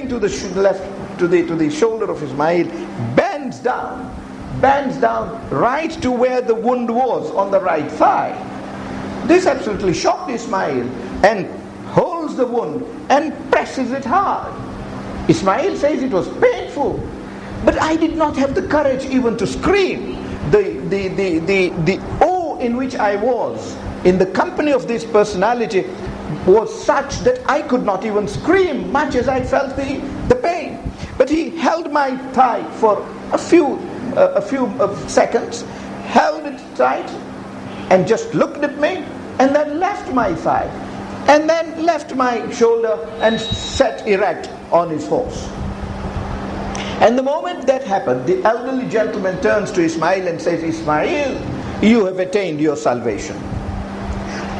to the left, to the shoulder of Ismail, bends down right to where the wound was on the right thigh. This absolutely shocked Ismail, and holds the wound and presses it hard. Ismail says it was painful, but I did not have the courage even to scream. The awe in which I was in the company of this personality was such that I could not even scream, much as I felt the pain. But he held my thigh for a few seconds, held it tight, and just looked at me, and then left my thigh, and then left my shoulder and sat erect on his horse. And the moment that happened, the elderly gentleman turns to Ismail and says, Ismail, you have attained your salvation.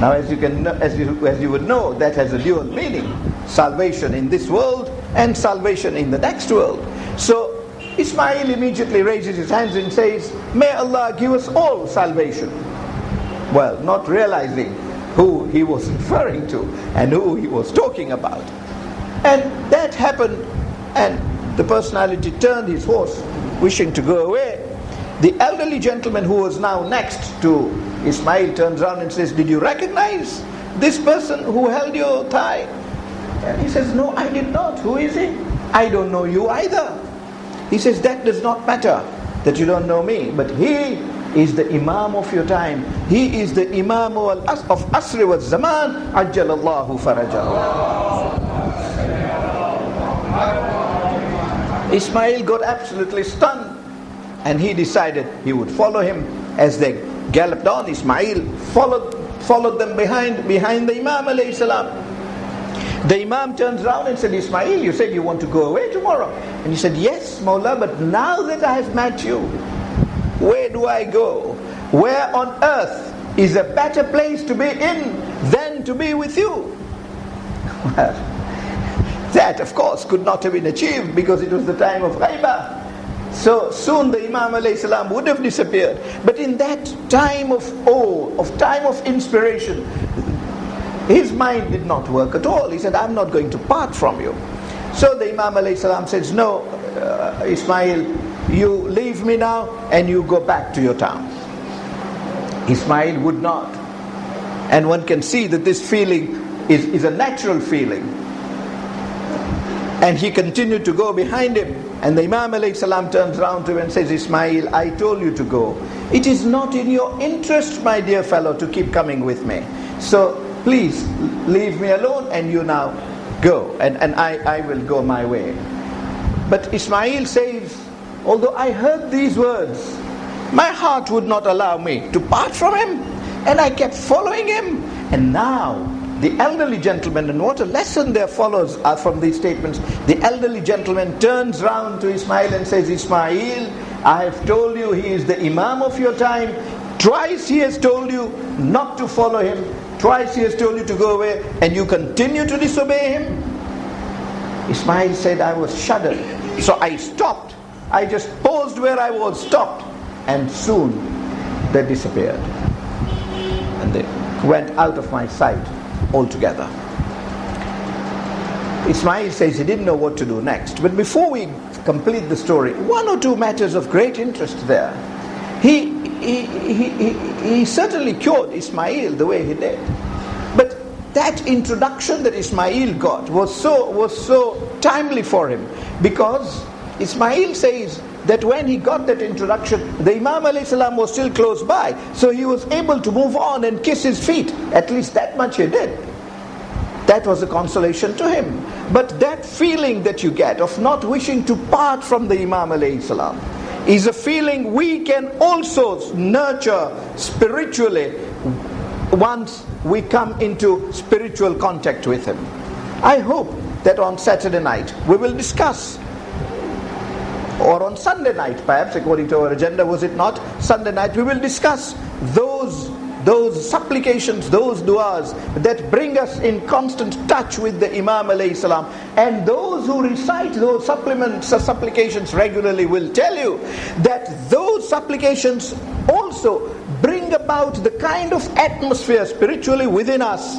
Now, as you would know, that has a dual meaning: salvation in this world and salvation in the next world. So Ismail immediately raises his hands and says, may Allah give us all salvation. Well, not realizing who he was referring to and who he was talking about. And that happened, and the personality turned his horse, wishing to go away. The elderly gentleman who was now next to Ismail turns around and says, did you recognize this person who held your thigh? And he says, no, I did not. Who is he? I don't know you either. He says, that does not matter that you don't know me, but he is the Imam of your time. He is the Imam of Asr wa Zaman, Ajjalallahu farajahu. Ismail got absolutely stunned, and he decided he would follow him. As they galloped on, Ismail followed them behind the Imam alayhi salam. The Imam turns around and said, Ismail, you said you want to go away tomorrow. And he said, yes, Mawla, but now that I have met you, where do I go? Where on earth is a better place to be in than to be with you? Well, that of course could not have been achieved, because it was the time of ghaibah. So soon the Imam alayhi salam would have disappeared. But in that time of awe, of time of inspiration, his mind did not work at all. He said, I'm not going to part from you. So the Imam alayhi salam says, no, Ismail, you leave me now and you go back to your town. Ismail would not. And one can see that this feeling is a natural feeling. And he continued to go behind him. And the Imam alayhi salam turns around to him and says, Ismail, I told you to go. It is not in your interest, my dear fellow, to keep coming with me. So please leave me alone and you now go. And I will go my way. But Ismail says, although I heard these words, my heart would not allow me to part from him. And I kept following him. And now the elderly gentleman, and what a lesson there follows from these statements. The elderly gentleman turns round to Ismail and says, Ismail, I have told you he is the Imam of your time. Twice he has told you not to follow him. Twice he has told you to go away, and you continue to disobey him. Ismail said, I was shuddered. So I stopped. I just paused where I was, stopped. And soon they disappeared. And they went out of my sight altogether. Ismail says he didn't know what to do next. But before we complete the story, one or two matters of great interest there. He certainly cured Ismail the way he did. But that introduction that Ismail got was so timely for him, because Ismail says that when he got that introduction, the Imam alayhi salam was still close by, so he was able to move on and kiss his feet. At least that much he did. That was a consolation to him. But that feeling that you get of not wishing to part from the Imam alayhi salam is a feeling we can also nurture spiritually once we come into spiritual contact with him. I hope that on Saturday night we will discuss, or on Sunday night perhaps, according to our agenda, was it not? Sunday night we will discuss those supplications, those du'as that bring us in constant touch with the Imam alayhi salam. And those who recite those supplications regularly will tell you that those supplications also bring about the kind of atmosphere spiritually within us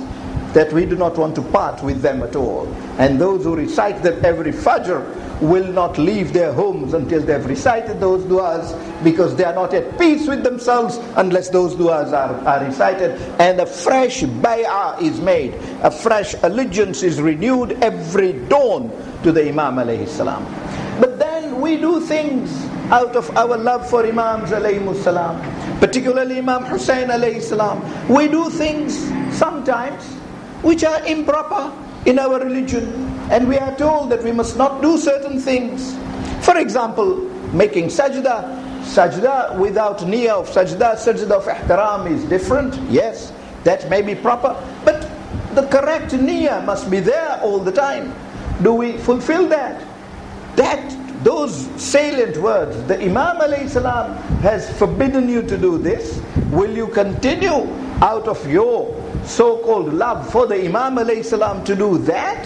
that we do not want to part with them at all. And those who recite them every Fajr will not leave their homes until they have recited those du'as, because they are not at peace with themselves unless those du'as are recited. And a fresh bay'ah is made, a fresh allegiance is renewed every dawn to the Imam alayhi salam. But then we do things out of our love for Imams alayhi salam, particularly Imam Hussein alayhi salam. We do things sometimes which are improper in our religion, and we are told that we must not do certain things. For example, making sajda without niyyah of sajda of ihtiram is different. Yes, that may be proper, but the correct niyyah must be there all the time. Do we fulfill that? Those salient words, the Imam alayhi salam has forbidden you to do this. Will you continue out of your so-called love for the Imam alayhi salam to do that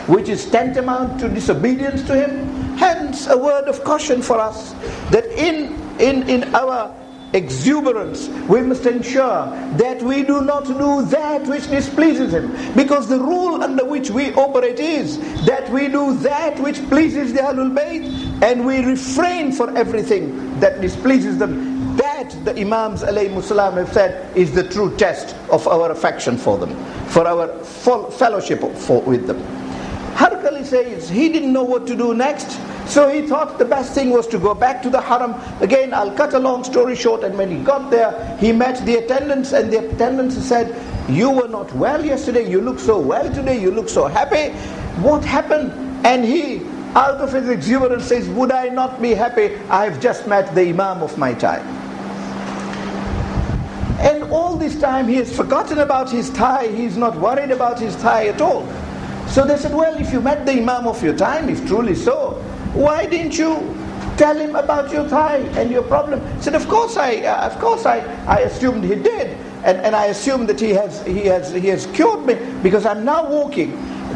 which is tantamount to disobedience to him? Hence a word of caution for us, that in our exuberance we must ensure that we do not do that which displeases him, because the rule under which we operate is that we do that which pleases the Ahlul Bayt, and we refrain for everything that displeases them. That, the Imams alayhi salam have said, is the true test of our affection for them, for our fellowship with them. Harkali says he didn't know what to do next, so he thought the best thing was to go back to the haram. Again, I'll cut a long story short, and when he got there, he met the attendants, and the attendants said, "You were not well yesterday, you look so well today, you look so happy. What happened?" And he, out of his exuberance, says, "Would I not be happy? I have just met the Imam of my time." And all this time he has forgotten about his tie, he's not worried about his tie at all. So they said, "Well, if you met the Imam of your time, if truly so, why didn't you tell him about your tie and your problem?" He said, Of course I assumed he did, and I assumed that he has cured me, because I'm now walking.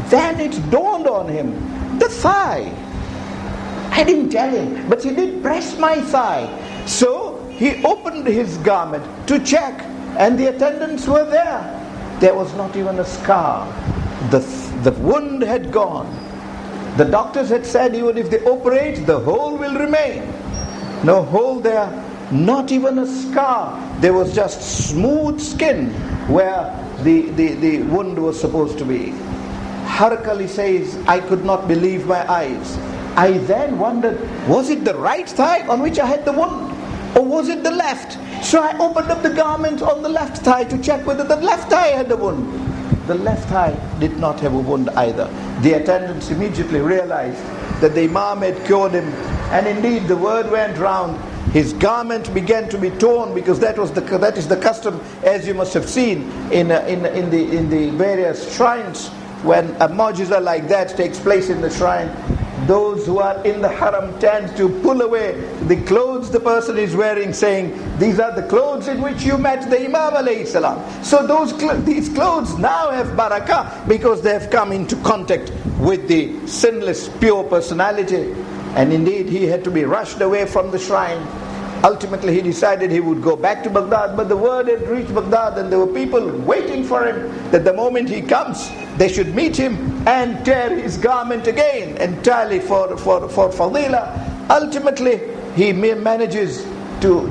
Then it dawned on him, the thigh. I didn't tell him, but he did press my thigh. So he opened his garment to check, and the attendants were there. There was not even a scar. The wound had gone. The doctors had said, even if they operate, the hole will remain. No hole there, not even a scar. There was just smooth skin where the wound was supposed to be. Harkali says, I could not believe my eyes. I then wondered, was it the right thigh on which I had the wound? Or was it the left? So I opened up the garment on the left thigh to check whether the left thigh had the wound. The left thigh did not have a wound either. The attendants immediately realized that the Imam had cured him, and indeed the word went round. His garment began to be torn, because that is the custom, as you must have seen in the various shrines. When a mu'jiza like that takes place in the shrine, those who are in the haram tend to pull away the clothes the person is wearing, saying, "These are the clothes in which you met the Imam alayhi salam." So these clothes now have barakah, because they have come into contact with the sinless, pure personality. And indeed he had to be rushed away from the shrine. Ultimately he decided he would go back to Baghdad, but the word had reached Baghdad, and there were people waiting for him, that the moment he comes, they should meet him and tear his garment again, entirely for fadila. Ultimately he manages to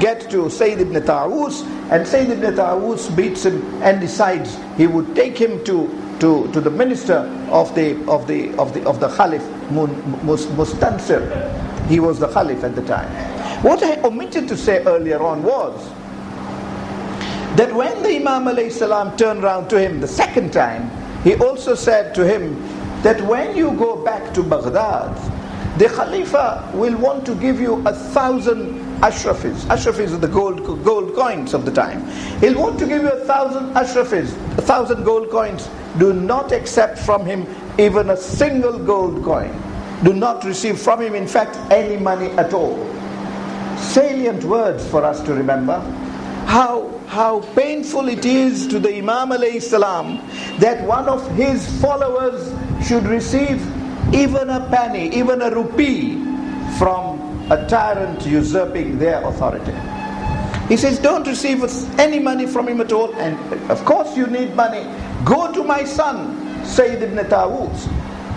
get to Sayyid ibn Ta'us, and Sayyid ibn Ta'us beats him and decides he would take him to the minister of the Khalif, Mustansir. He was the Khalif at the time. What I omitted to say earlier on was that when the Imam alayhi salam turned round to him the second time, he also said to him that when you go back to Baghdad, the Khalifa will want to give you 1,000 ashrafis. Ashrafis are the gold coins of the time. He'll want to give you 1,000 ashrafis, 1,000 gold coins. Do not accept from him even a single gold coin. Do not receive from him, in fact, any money at all. Salient words for us to remember. How painful it is to the Imam alayhi salam that one of his followers should receive even a penny, even a rupee from a tyrant usurping their authority. He says, don't receive any money from him at all. And of course you need money. Go to my son, Sayyid ibn Tawus.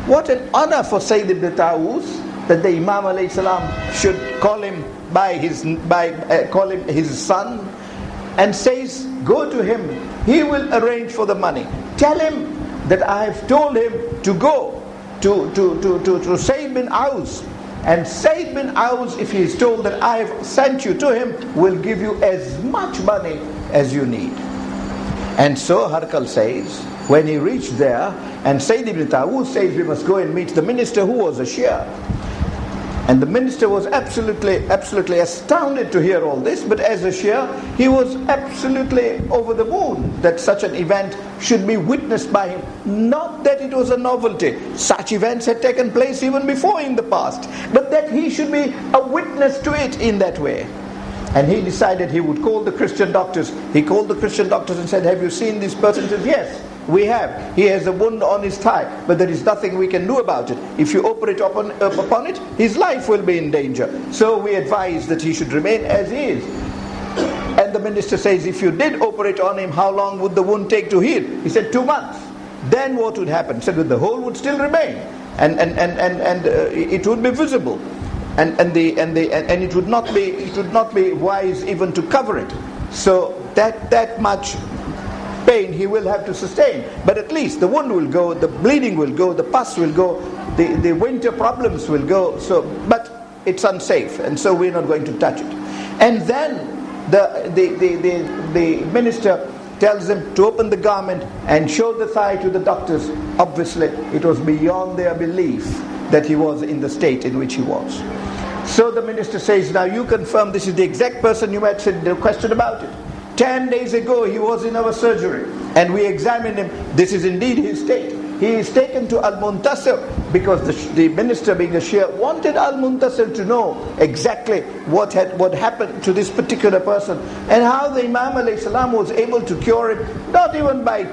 What an honor for Sayyid ibn Tawus, that the Imam alayhi salam should call him call him his son, and says, go to him, he will arrange for the money. Tell him that I have told him to go to Sayyid bin Aus, and Sayyid bin Aus, if he is told that I have sent you to him, will give you as much money as you need. And so Harkal says, when he reached there, and Sayyid ibn Tawus says, we must go and meet the minister, who was a Shia. And the minister was absolutely astounded to hear all this, but as a Shia, he was absolutely over the moon that such an event should be witnessed by him. Not that it was a novelty. Such events had taken place even before in the past, but that he should be a witness to it in that way. And he decided he would call the Christian doctors. He called the Christian doctors and said, have you seen this person? He said, yes, we have. He has a wound on his thigh, but there is nothing we can do about it. If you operate upon it, his life will be in danger. So we advise that he should remain as he is. And the minister says, if you did operate on him, how long would the wound take to heal? He said, 2 months. Then what would happen? He said, well, the hole would still remain, and it would be visible. And it would not be wise even to cover it. So that much pain he will have to sustain. But at least the wound will go, the bleeding will go, the pus will go, the winter problems will go. So, but it's unsafe, and so we're not going to touch it. And then the minister tells them to open the garment and show the thigh to the doctors. Obviously, it was beyond their belief that he was in the state in which he was. So the minister says, now you confirm this is the exact person you had said the question about it. 10 days ago he was in our surgery and we examined him. This is indeed his state. He is taken to Al-Muntasir, because the minister, being a Shia, wanted Al-Muntasir to know exactly what happened to this particular person, and how the Imam alayhi salam was able to cure him, not even by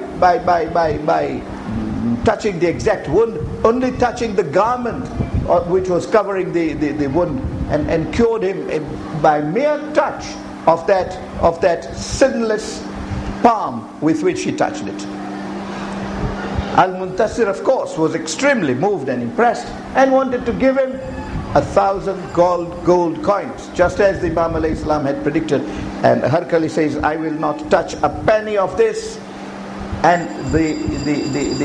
touching the exact wound, only touching the garment which was covering the wound, and cured him by mere touch of that sinless palm with which he touched it. Al-Muntasir, of course, was extremely moved and impressed, and wanted to give him 1,000 gold coins, just as the Imam alayhi salam had predicted. And Harkali says, I will not touch a penny of this. And the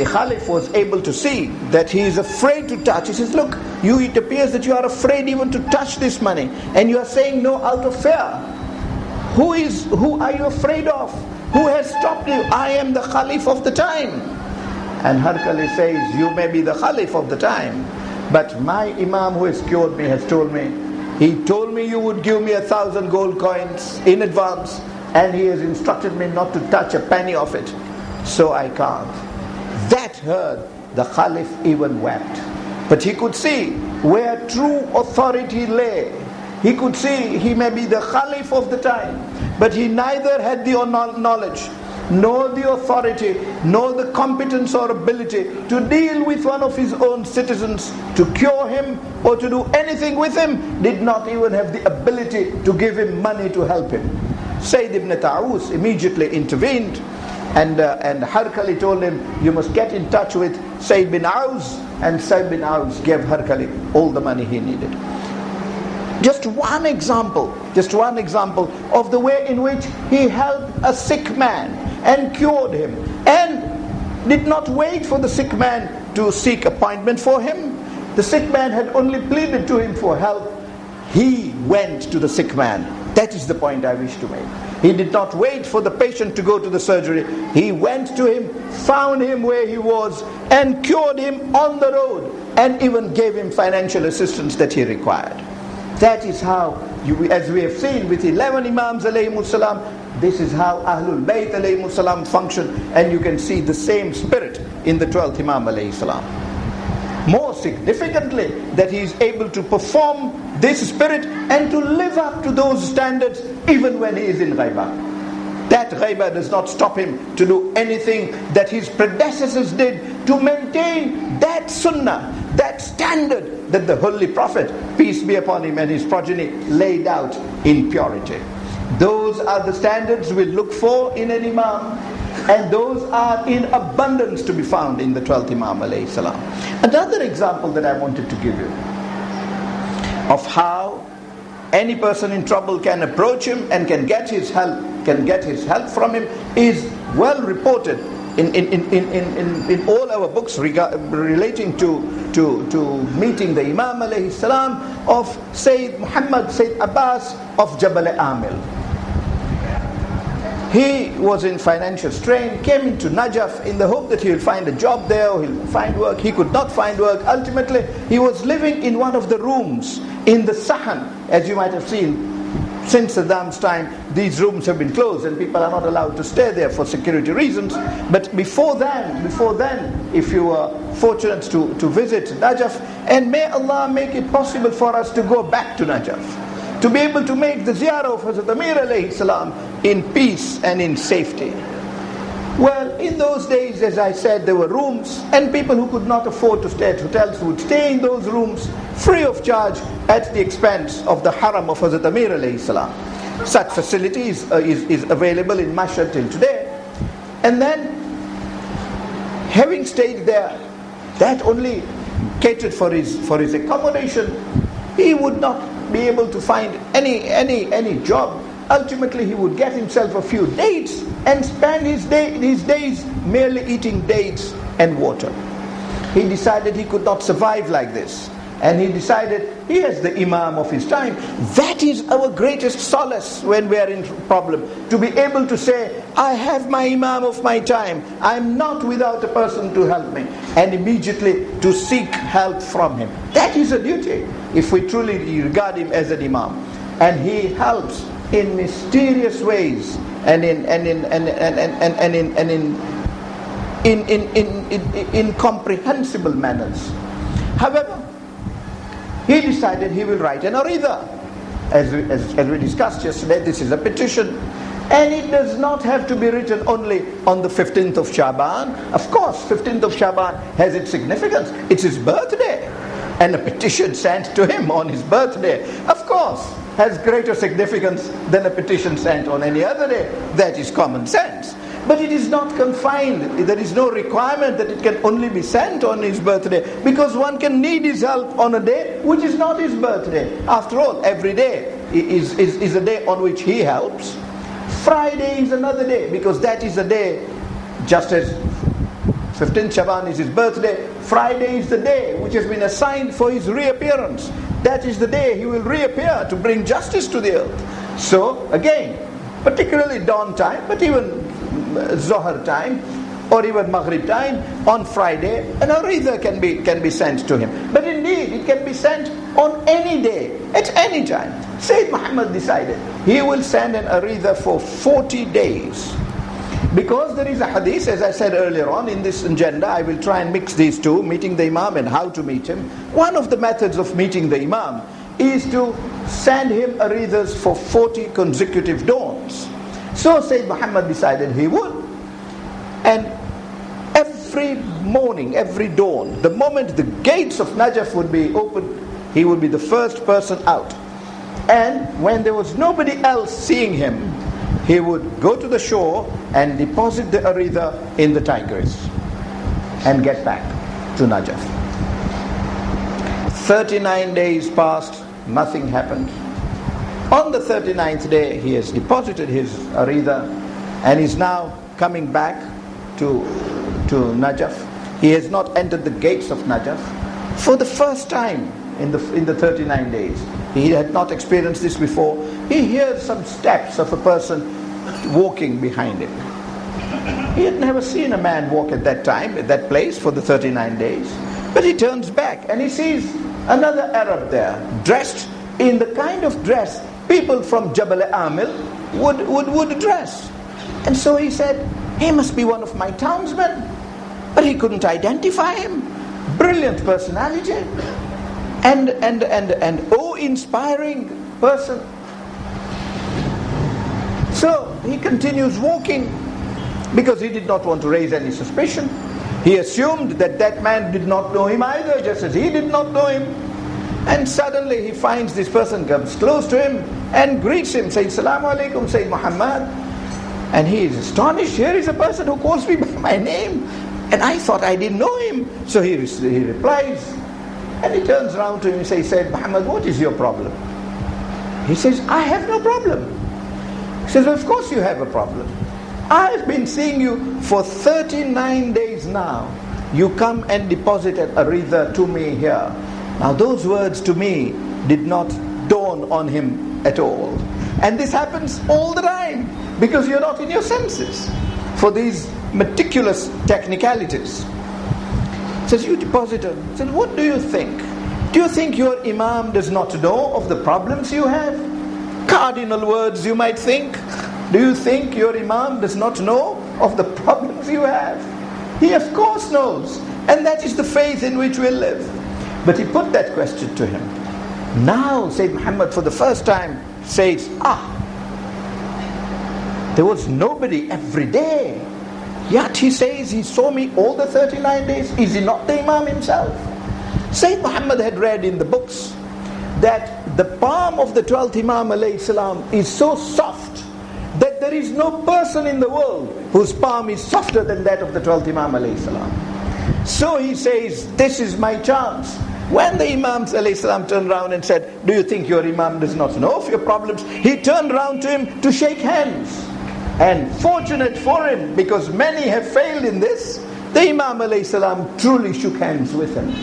Khalif was able to see that he is afraid to touch. He says, look, it appears that you are afraid even to touch this money, and you are saying no out of fear. Who are you afraid of? Who has stopped you? I am the Khalif of the time. And Harkali says, you may be the Khalif of the time, but my Imam who has cured me has told me, he told me you would give me 1,000 gold coins in advance, and he has instructed me not to touch a penny of it. So I can't. That heard, the Khalif even wept. But he could see where true authority lay. He could see he may be the Khalif of the time, but he neither had the knowledge, nor the authority, nor the competence or ability to deal with one of his own citizens, to cure him or to do anything with him. Did not even have the ability to give him money to help him. Sayyid ibn Tawus immediately intervened, and Harkali told him, you must get in touch with Sayyid bin Aus, and Sayyid bin Aus gave Harkali all the money he needed. Just one example of the way in which he helped a sick man and cured him, and did not wait for the sick man to seek appointment for him. The sick man had only pleaded to him for help. He went to the sick man. That is the point I wish to make. He did not wait for the patient to go to the surgery. He went to him, found him where he was, and cured him on the road, and even gave him financial assistance that he required. That is how, as we have seen with 11 Imams alayhimus salam, this is how Ahlul Bayt alayhimus salam function, and you can see the same spirit in the 12th Imam alayhi salam. More significantly, that he is able to perform this spirit and to live up to those standards even when he is in ghaibah. That ghaibah does not stop him to do anything that his predecessors did to maintain that sunnah, that standard that the Holy Prophet, peace be upon him, and his progeny laid out in purity. Those are the standards we look for in an Imam, and those are in abundance to be found in the 12th Imam alayhi salam. Another example that I wanted to give you of how any person in trouble can approach him and can get his help from him is well reported in all our books relating to meeting the Imam alayhi salam, of Sayyid Abbas of Jabal Amil. He was in financial strain, came into Najaf in the hope that he will find a job there or he'll find work. He could not find work. Ultimately, he was living in one of the rooms in the Sahan. As you might have seen, since Saddam's time, these rooms have been closed and people are not allowed to stay there for security reasons. But before then, if you were fortunate to visit Najaf, and may Allah make it possible for us to go back to Najaf, to be able to make the ziyarah of Hazrat Amir alayhi salam in peace and in safety. Well, in those days, as I said, there were rooms, and people who could not afford to stay at hotels would stay in those rooms free of charge at the expense of the haram of Hazrat Amir alayhi salam. Such facilities is available in Mashhad till today. And then, having stayed there, that only catered for his accommodation. He would not be able to find any job. Ultimately, he would get himself a few dates and spend his days merely eating dates and water. He decided he could not survive like this, and he decided he is the Imam of his time. That is our greatest solace when we are in problem, to be able to say, I have my Imam of my time, I am not without a person to help me, and immediately to seek help from him. That is a duty, if we truly regard him as an Imam. And he helps in mysterious ways and in incomprehensible manners. However, he decided he will write an arida. As we discussed yesterday, this is a petition, and it does not have to be written only on the 15th of Shaban. Of course, 15th of Shaban has its significance. It's his birthday, and a petition sent to him on his birthday, of course, has greater significance than a petition sent on any other day. That is common sense. But it is not confined. There is no requirement that it can only be sent on his birthday, because one can need his help on a day which is not his birthday. After all, every day is a day on which he helps. Friday is another day, because that is a day, just as 15th Shaban is his birthday, Friday is the day which has been assigned for his reappearance. That is the day he will reappear to bring justice to the earth. So again, particularly dawn time, but even Zohar time or even Maghrib time on Friday, an arida can be sent to him. But indeed, it can be sent on any day, at any time. Sayyid Muhammad decided he will send an arida for 40 days. Because there is a hadith, as I said earlier on, in this agenda, I will try and mix these two, meeting the Imam and how to meet him. One of the methods of meeting the Imam is to send him aridas for 40 consecutive dawns. So Sayyid Muhammad decided he would. And every morning, every dawn, the moment the gates of Najaf would be opened, he would be the first person out. And when there was nobody else seeing him, he would go to the shore and deposit the arida in the Tigris and get back to Najaf. 39 days passed, nothing happened. On the 39th day, he has deposited his arida and is now coming back to Najaf. He has not entered the gates of Najaf for the first time in the 39 days. He had not experienced this before. He hears some steps of a person walking behind him. He had never seen a man walk at that time, at that place, for the 39 days. But he turns back and he sees another Arab there, dressed in the kind of dress people from Jabal Amil would dress. And so he said, he must be one of my townsmen. But he couldn't identify him. Brilliant personality. And awe-inspiring person. So he continues walking, because he did not want to raise any suspicion. He assumed that that man did not know him either, just as he did not know him. And suddenly he finds this person comes close to him and greets him, saying, Assalamu alaikum, Sayyid Muhammad. And he is astonished. Here is a person who calls me by my name. And I thought I didn't know him. So he replies. And he turns around to him and says, Sayyid Muhammad, what is your problem? He says, I have no problem. He says, of course you have a problem. I've been seeing you for 39 days now. You come and deposited a rida to me here. Now those words to me did not dawn on him at all. And this happens all the time because you're not in your senses for these meticulous technicalities. Says, you deposited. Says, what do you think? Do you think your Imam does not know of the problems you have? Cardinal words you might think. Do you think your Imam does not know of the problems you have? He of course knows. And that is the faith in which we live. But he put that question to him. Now Sayyid Muhammad for the first time says, there was nobody every day. Yet he says he saw me all the 39 days. Is he not the Imam himself? Sayyid Muhammad had read in the books that the palm of the 12th Imam alayhi salam is so soft that there is no person in the world whose palm is softer than that of the 12th Imam alayhi salam. So he says, this is my chance. When the Imams alayhi salam turned around and said, do you think your Imam does not know of your problems? He turned around to him to shake hands. And fortunate for him, because many have failed in this, the Imam alayhi salam truly shook hands with him.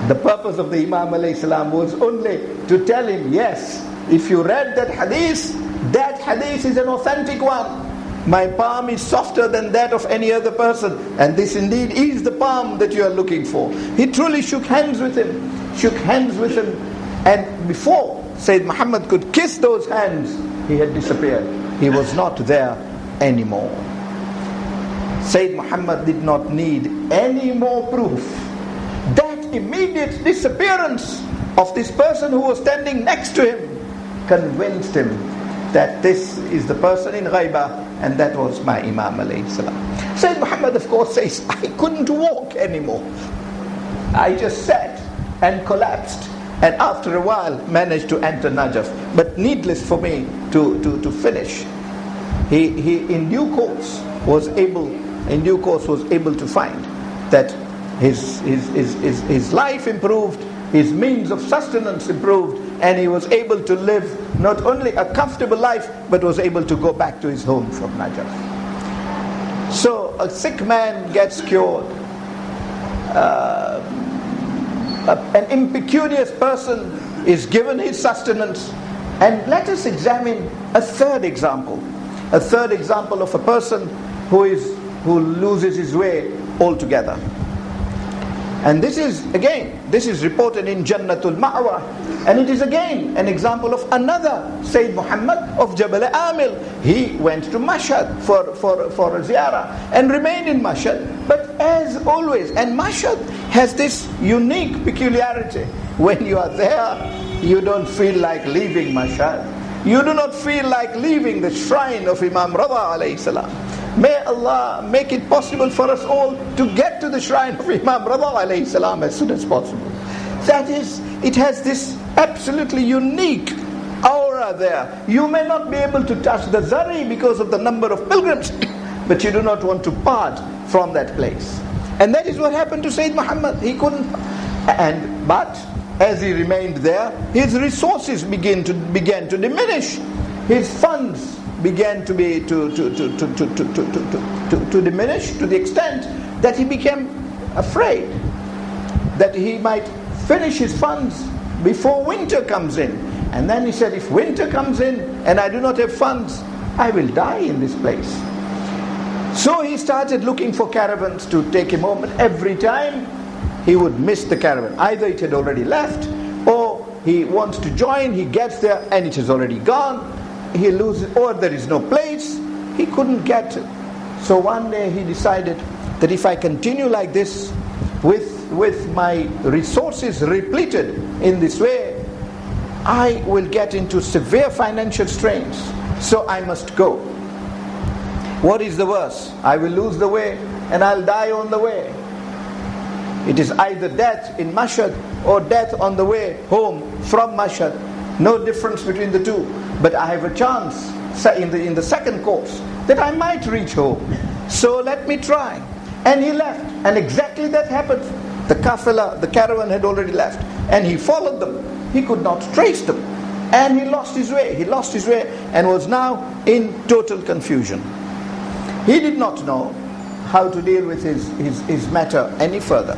The purpose of the Imam alayhi salam was only to tell him, yes, if you read that hadith is an authentic one. My palm is softer than that of any other person, and this indeed is the palm that you are looking for. He truly shook hands with him, and before Sayyid Muhammad could kiss those hands, he had disappeared. He was not there anymore. Sayyid Muhammad did not need any more proof. That immediate disappearance of this person who was standing next to him convinced him that this is the person in ghaibah, and that was my Imam alayhi salam. Sayyid Muhammad of course says, I couldn't walk anymore. I just sat and collapsed, and after a while managed to enter Najaf. But needless for me to finish, he in due course was able to find that his life improved, his means of sustenance improved, and he was able to live not only a comfortable life, but was able to go back to his home from Najaf. So a sick man gets cured. An impecunious person is given his sustenance. And let us examine a third example of a person who loses his way altogether. And this is reported in Jannatul Ma'wa, and it is again an example of another Sayyid Muhammad of Jabal Amil. He went to Mashhad for a ziyarah and remained in Mashhad. But as always, and Mashhad has this unique peculiarity. When you are there, you don't feel like leaving Mashhad. You do not feel like leaving the shrine of Imam Rada alayhi salam. May Allah make it possible for us all to get to the shrine of Imam Rada alayhi salam as soon as possible. That is, it has this absolutely unique aura there. You may not be able to touch the Zari because of the number of pilgrims, but you do not want to part from that place. And that is what happened to Sayyid Muhammad. He couldn't, but as he remained there, his resources began to diminish. His funds began to diminish to the extent that he became afraid that he might finish his funds before winter comes in. And then he said, if winter comes in and I do not have funds, I will die in this place. So he started looking for caravans to take him home, but every time he would miss the caravan. Either it had already left, or he wants to join, he gets there and it has already gone. He loses, or there is no place. He couldn't get it. So one day he decided that if I continue like this, with my resources repleted in this way, I will get into severe financial strains. So I must go. What is the worst? I will lose the way and I'll die on the way. It is either death in Mashhad or death on the way home from Mashhad. no difference between the two. But I have a chance in the second course that I might reach home. So let me try. And he left. And exactly that happened. The caravan had already left. And he followed them. He could not trace them. And he lost his way. He lost his way and was now in total confusion. He did not know how to deal with his matter any further.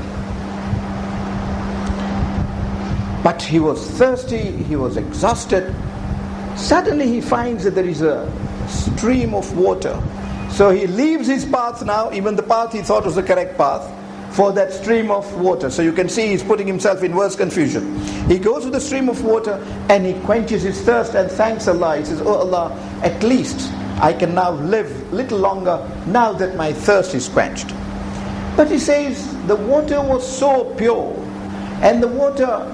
But he was thirsty, he was exhausted. Suddenly he finds that there is a stream of water. So he leaves his path now, even the path he thought was the correct path, for that stream of water. So you can see he's putting himself in worse confusion. He goes to the stream of water and he quenches his thirst and thanks Allah. He says, "Oh Allah, at least I can now live a little longer now that my thirst is quenched." But he says the water was so pure and the water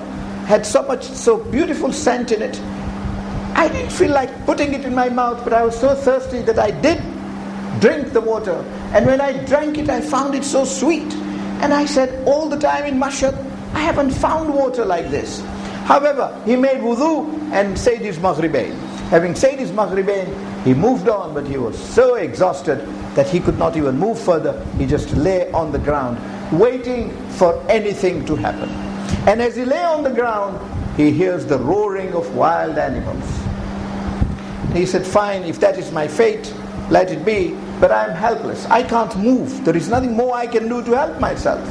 had so beautiful scent in it. I didn't feel like putting it in my mouth, but I was so thirsty that I did drink the water. And when I drank it, I found it so sweet. And I said, all the time in Mashhad, I haven't found water like this. However, he made wudu and said his Maghribain. Having said his Maghribain, he moved on, but he was so exhausted that he could not even move further. He just lay on the ground, waiting for anything to happen. And as he lay on the ground, he hears the roaring of wild animals. He said, fine, if that is my fate, let it be, but I am helpless. I can't move. There is nothing more I can do to help myself.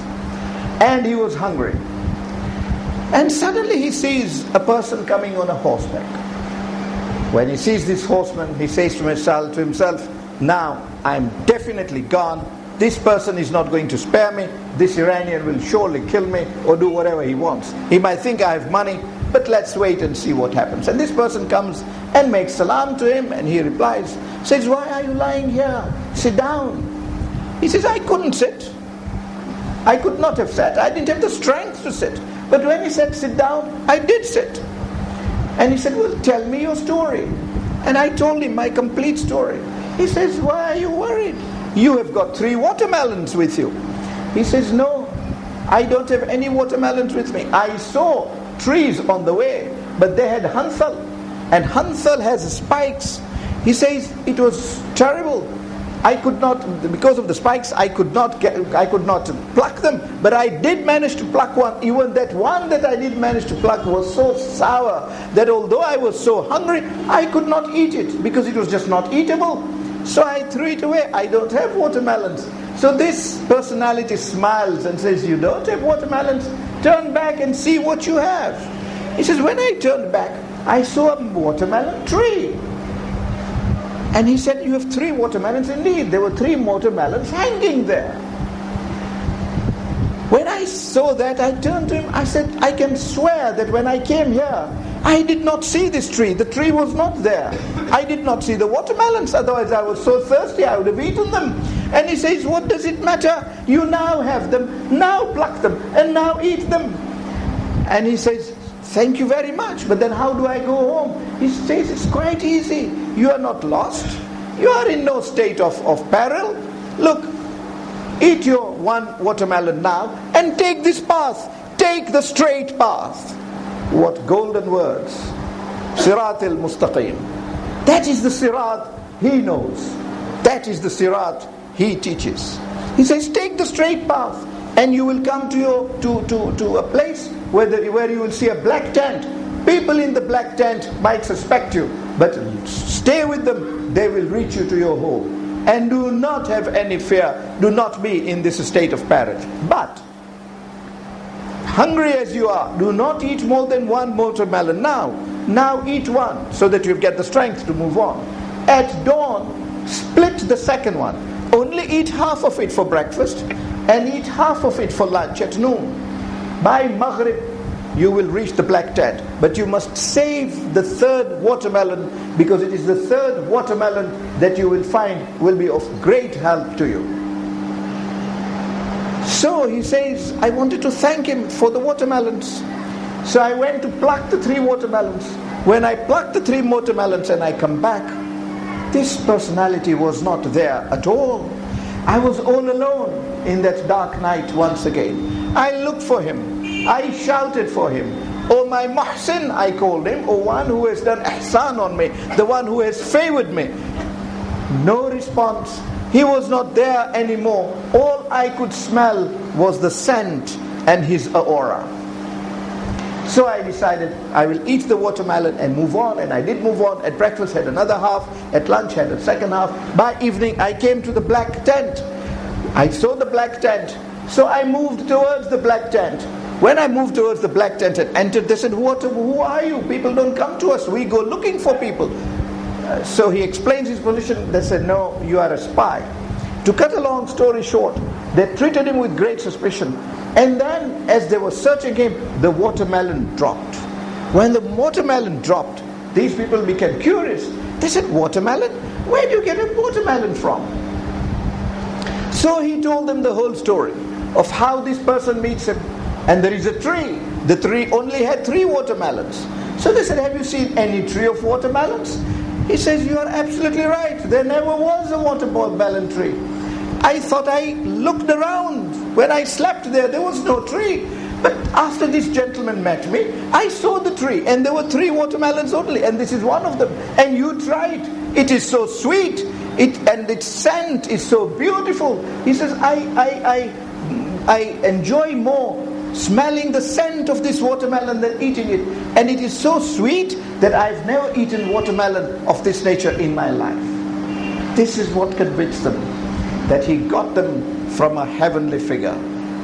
And he was hungry. And suddenly he sees a person coming on a horseback. When he sees this horseman, he says to himself, now I'm definitely gone. This person is not going to spare me. This Iranian will surely kill me or do whatever he wants. He might think I have money, but let's wait and see what happens. And this person comes and makes salam to him, and he replies, says, why are you lying here? Sit down. He says, I couldn't sit. I could not have sat. I didn't have the strength to sit. But when he said sit down, I did sit. And he said, well, tell me your story. And I told him my complete story. He says, why are you worried? You have got 3 watermelons with you. He says, no, I don't have any watermelons with me. I saw trees on the way, but they had hanthal. And hanthal has spikes. He says, it was terrible. I could not, because of the spikes, I could not pluck them. But I did manage to pluck one. Even that one that I did manage to pluck was so sour that although I was so hungry, I could not eat it because it was just not eatable. So I threw it away. I don't have watermelons. So this personality smiles and says, you don't have watermelons? Turn back and see what you have. He says, when I turned back, I saw a watermelon tree. And he said, you have 3 watermelons. Indeed, there were 3 watermelons hanging there. When I saw that, I turned to him. I said, I can swear that when I came here, I did not see this tree. The tree was not there. I did not see the watermelons. Otherwise, I was so thirsty, I would have eaten them. And he says, what does it matter? You now have them. Now pluck them. And now eat them. And he says, thank you very much. But then how do I go home? He says, it's quite easy. You are not lost. You are in no state of peril. Look, eat your 1 watermelon now and take this path. Take the straight path. What golden words. Sirat al-Mustaqim. That is the sirat he knows. That is the sirat he teaches. He says, take the straight path and you will come to a place where you will see a black tent. People in the black tent might suspect you, but stay with them. They will reach you to your home. And do not have any fear. Do not be in this state of peril. But hungry as you are, do not eat more than 1 watermelon now. Now eat 1 so that you get the strength to move on. At dawn, split the second one. Only eat half of it for breakfast and eat half of it for lunch at noon. By Maghrib, you will reach the black tent. But you must save the 3rd watermelon, because it is the 3rd watermelon that you will find will be of great help to you. So he says, I wanted to thank him for the watermelons. So I went to pluck the 3 watermelons. When I plucked the 3 watermelons and I come back, this personality was not there at all. I was all alone in that dark night once again. I looked for him. I shouted for him. "Oh my Muhsin," I called him, "oh one who has done ihsan on me, the one who has favored me." No response. He was not there anymore. All I could smell was the scent and his aura. So I decided I will eat the watermelon and move on, and I did move on. At breakfast had another half, at lunch had a second half. By evening I came to the black tent. I saw the black tent, so I moved towards the black tent. When I moved towards the black tent and entered, they said, who are you? People don't come to us, we go looking for people. So he explains his position. They said, no, you are a spy. To cut a long story short, they treated him with great suspicion. And then as they were searching him, the watermelon dropped. When the watermelon dropped, these people became curious. They said, watermelon? Where do you get a watermelon from? So he told them the whole story of how this person meets him. And there is a tree. The tree only had 3 watermelons. So they said, have you seen any tree of watermelons? He says, you are absolutely right. There never was a watermelon tree. I thought I looked around. When I slept there was no tree. But after this gentleman met me, I saw the tree. And there were 3 watermelons only. And this is one of them. And you tried. It is so sweet. And its scent is so beautiful. He says, I enjoy more smelling the scent of this watermelon than eating it. And it is so sweet that I've never eaten watermelon of this nature in my life. This is what convinced them, that he got them from a heavenly figure.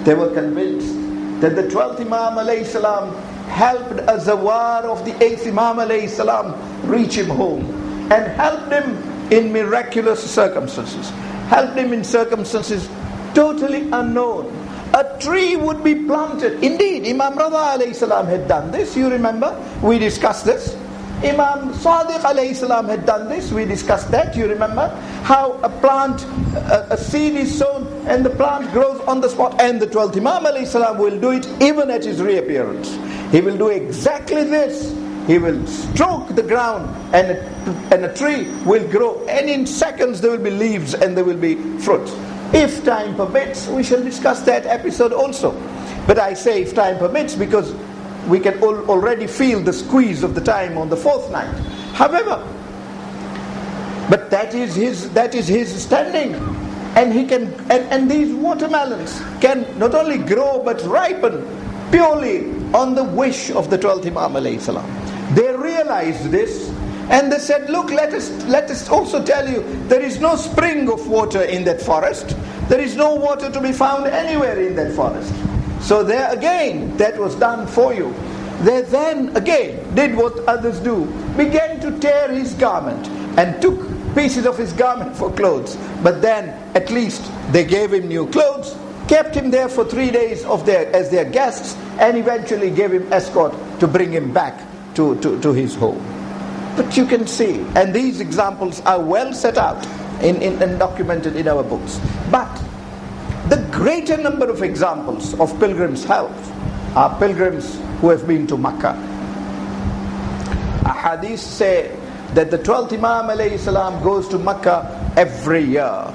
They were convinced that the 12th Imam alayhi salam helped a zawar of the 8th Imam alayhi salam reach him home, and helped him in miraculous circumstances, helped him in circumstances totally unknown. A tree would be planted. Indeed, Imam Rada alayhi salam had done this. You remember? We discussed this. Imam Sadiq alayhi salam had done this. We discussed that. You remember? How a plant, a seed is sown and the plant grows on the spot. And the 12th Imam alayhi salam will do it even at his reappearance. He will do exactly this. He will stroke the ground and a tree will grow. And in seconds there will be leaves and there will be fruit. If time permits, we shall discuss that episode also. But I say if time permits because we can already feel the squeeze of the time on the 4th night. However, but that is his standing. And he can and these watermelons can not only grow but ripen purely on the wish of the 12th Imam alayhi salam. They realized this. And they said, look, let us also tell you, there is no spring of water in that forest. There is no water to be found anywhere in that forest. So there again, that was done for you. They then again did what others do, began to tear his garment and took pieces of his garment for clothes. But then at least they gave him new clothes, kept him there for 3 days as their guests, and eventually gave him escort to bring him back to his home. But you can see, and these examples are well set out and documented in our books. But the greater number of examples of pilgrims' help are pilgrims who have been to Makkah. Ahadith say that the 12th Imam alayhi salam goes to Makkah every year.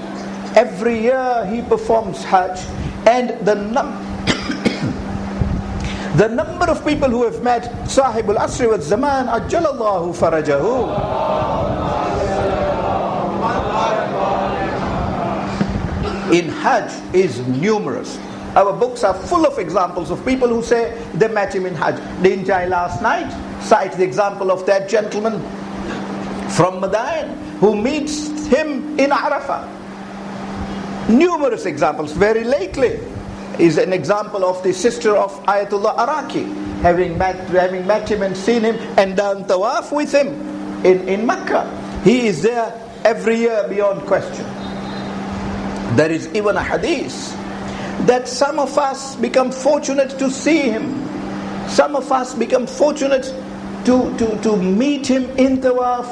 Every year he performs Hajj, and the number of people who have met Sahibul Asri wa Zaman, Ajjalallahu Farajahu, in Hajj is numerous. Our books are full of examples of people who say they met him in Hajj. Didn't I last night cite the example of that gentleman from Madain who meets him in Arafah? Numerous examples. Very lately is an example of the sister of Ayatollah Araki, having met him and seen him and done tawaf with him in Mecca. He is there every year beyond question. There is even a hadith that some of us become fortunate to see him. Some of us become fortunate to meet him in tawaf.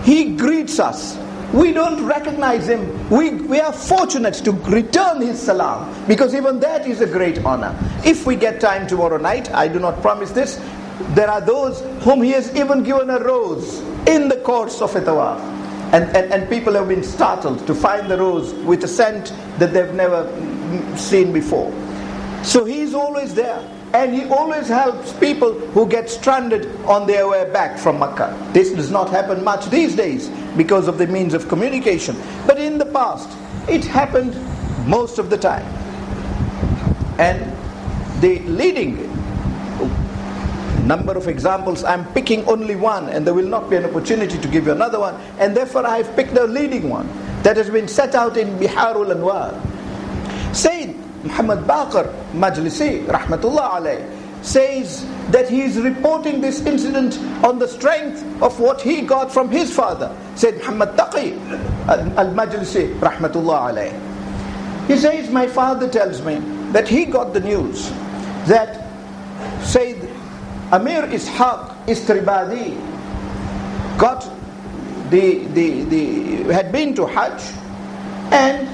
He greets us. We don't recognize him. We are fortunate to return his salam, because even that is a great honor. If we get time tomorrow night, I do not promise this, there are those whom he has even given a rose in the course of a tawaf. And people have been startled to find the rose with a scent that they've never seen before. So he is always there. and he always helps people who get stranded on their way back from Makkah. This does not happen much these days because of the means of communication. But in the past, it happened most of the time. And the leading number of examples, I'm picking only one, and there will not be an opportunity to give you another one, and therefore I've picked a leading one that has been set out in Biharul Anwar. Sayyid Muhammad Baqir Majlisi, rahmatullah alayh, says that he is reporting this incident on the strength of what he got from his father, Sayyid Muhammad Taqi al-Majlisi, rahmatullah alayh. He says, my father tells me that he got the news that Sayyid Amir Ishaq Istribadi had been to Hajj, and